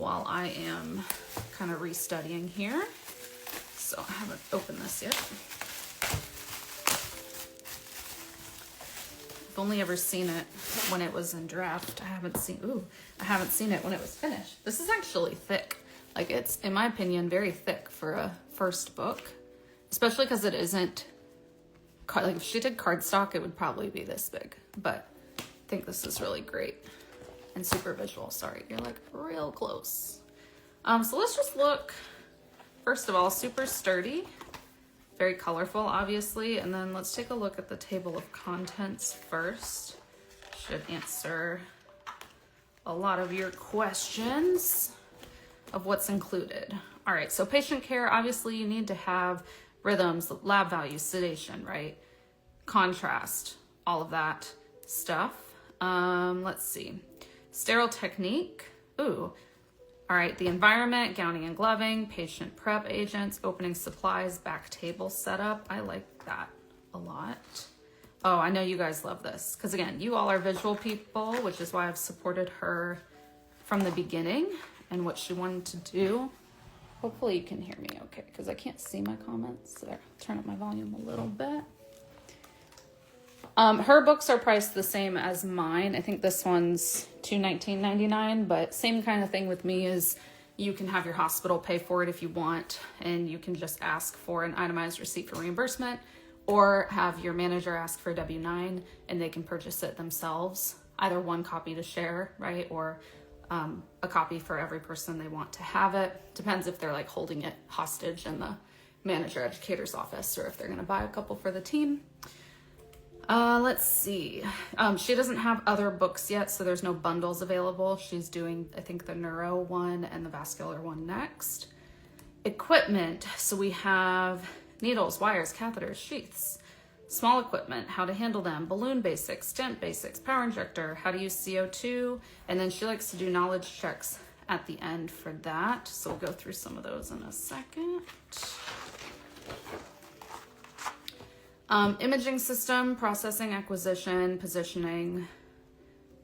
while I am kind of restudying here. So I haven't opened this yet. I've only ever seen it when it was in draft. I haven't seen it when it was finished. This is actually thick. Like, it's, in my opinion, very thick for a first book, especially because it isn't, like if she did cardstock, it would probably be this big, but I think this is really great and super visual. Sorry, you're like real close. So let's just look, first of all, super sturdy, very colorful, obviously. And then let's take a look at the table of contents first. Should answer a lot of your questions of what's included. All right, so patient care, obviously you need to have rhythms, lab values, sedation, right? Contrast, all of that stuff. Let's see. Sterile technique. Ooh. All right, the environment, gowning and gloving, patient prep agents, opening supplies, back table setup. I like that a lot. Oh, I know you guys love this because, again, you all are visual people, which is why I've supported her from the beginning and what she wanted to do. Hopefully you can hear me okay because I can't see my comments. So there, turn up my volume a little bit. Her books are priced the same as mine. I think this one's $219.99, but same kind of thing with me is you can have your hospital pay for it if you want, and you can just ask for an itemized receipt for reimbursement, or have your manager ask for a W-9 and they can purchase it themselves, either one copy to share, right, or a copy for every person they want to have it. Depends if they're like holding it hostage in the manager educator's office or if they're going to buy a couple for the team. Let's see. She doesn't have other books yet, so there's no bundles available. She's doing, I think, the neuro one and the vascular one next. Equipment. So we have needles, wires, catheters, sheaths. Small equipment, how to handle them, balloon basics, stent basics, power injector, how to use CO2. And then she likes to do knowledge checks at the end for that. So we'll go through some of those in a second. Imaging system, processing, acquisition, positioning,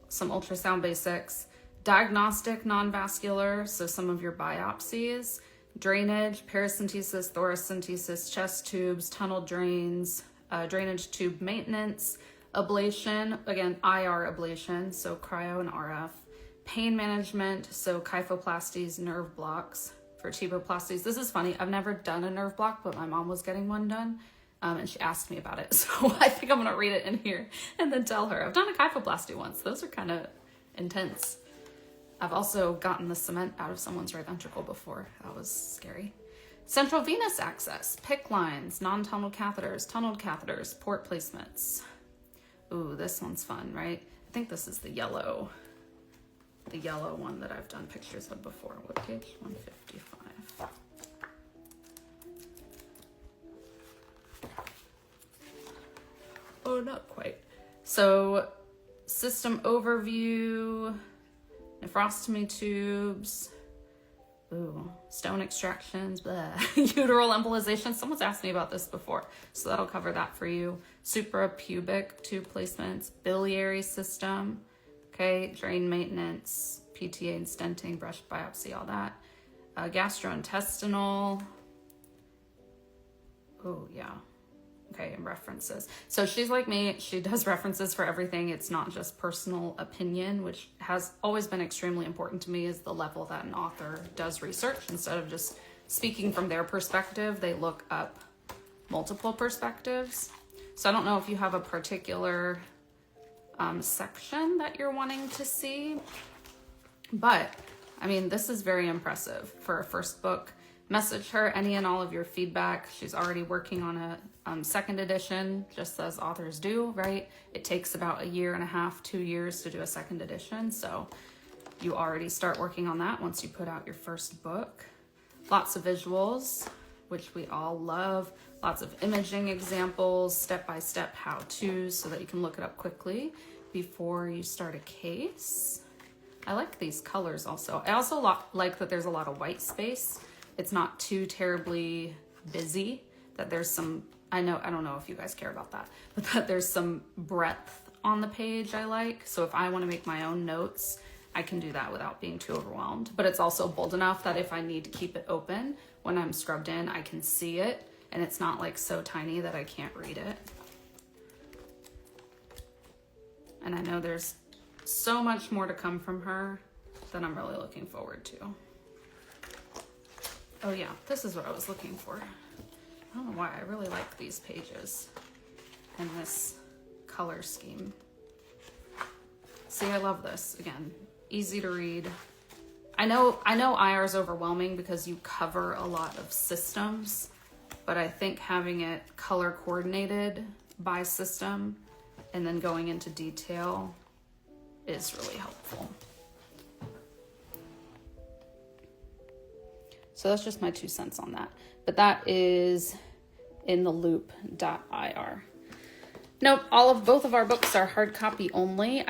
some ultrasound basics, diagnostic non-vascular, so some of your biopsies, drainage, paracentesis, thoracentesis, chest tubes, tunnel drains, drainage tube maintenance, ablation, again, IR ablation, so cryo and RF, pain management, so kyphoplasties, nerve blocks, vertebroplasties. This is funny, I've never done a nerve block, but my mom was getting one done. And she asked me about it, so I think I'm gonna read it in here and then tell her. I've done a kyphoplasty once. Those are kind of intense. I've also gotten the cement out of someone's right ventricle before. That was scary. Central venous access, PICC lines, non-tunneled catheters, port placements. Ooh, this one's fun, right? I think this is the yellow one that I've done pictures of before. What page? 155. Oh, not quite. So, system overview, nephrostomy tubes, ooh, stone extractions, blah. Uteral embolization. Someone's asked me about this before, so that'll cover that for you. Suprapubic tube placements, biliary system, okay, drain maintenance, PTA and stenting, breast biopsy, all that. Gastrointestinal. Oh, yeah. Okay, and references. So she's like me, she does references for everything. It's not just personal opinion, which has always been extremely important to me, is the level that an author does research. Instead of just speaking from their perspective, they look up multiple perspectives. So I don't know if you have a particular section that you're wanting to see, but I mean, this is very impressive for a first book. Message her any and all of your feedback. She's already working on a second edition, just as authors do, right? It takes about 1.5 years, 2 years to do a second edition. So you already start working on that once you put out your first book. Lots of visuals, which we all love. Lots of imaging examples, step-by-step how-tos so that you can look it up quickly before you start a case. I like these colors also. I also like that there's a lot of white space. It's not too terribly busy, that there's some, I don't know if you guys care about that, but that there's some breadth on the page I like. So if I want to make my own notes I can do that without being too overwhelmed. But it's also bold enough that if I need to keep it open when I'm scrubbed in, I can see it, and it's not like so tiny that I can't read it. And I know there's so much more to come from her that I'm really looking forward to. Oh yeah, this is what I was looking for. I don't know why, I really like these pages and this color scheme. See, I love this. Again, easy to read. I know IR is overwhelming because you cover a lot of systems, but I think having it color coordinated by system and then going into detail is really helpful. So that's just my 2 cents on that. But that is in the loop.ir. Nope, both of our books are hard copy only.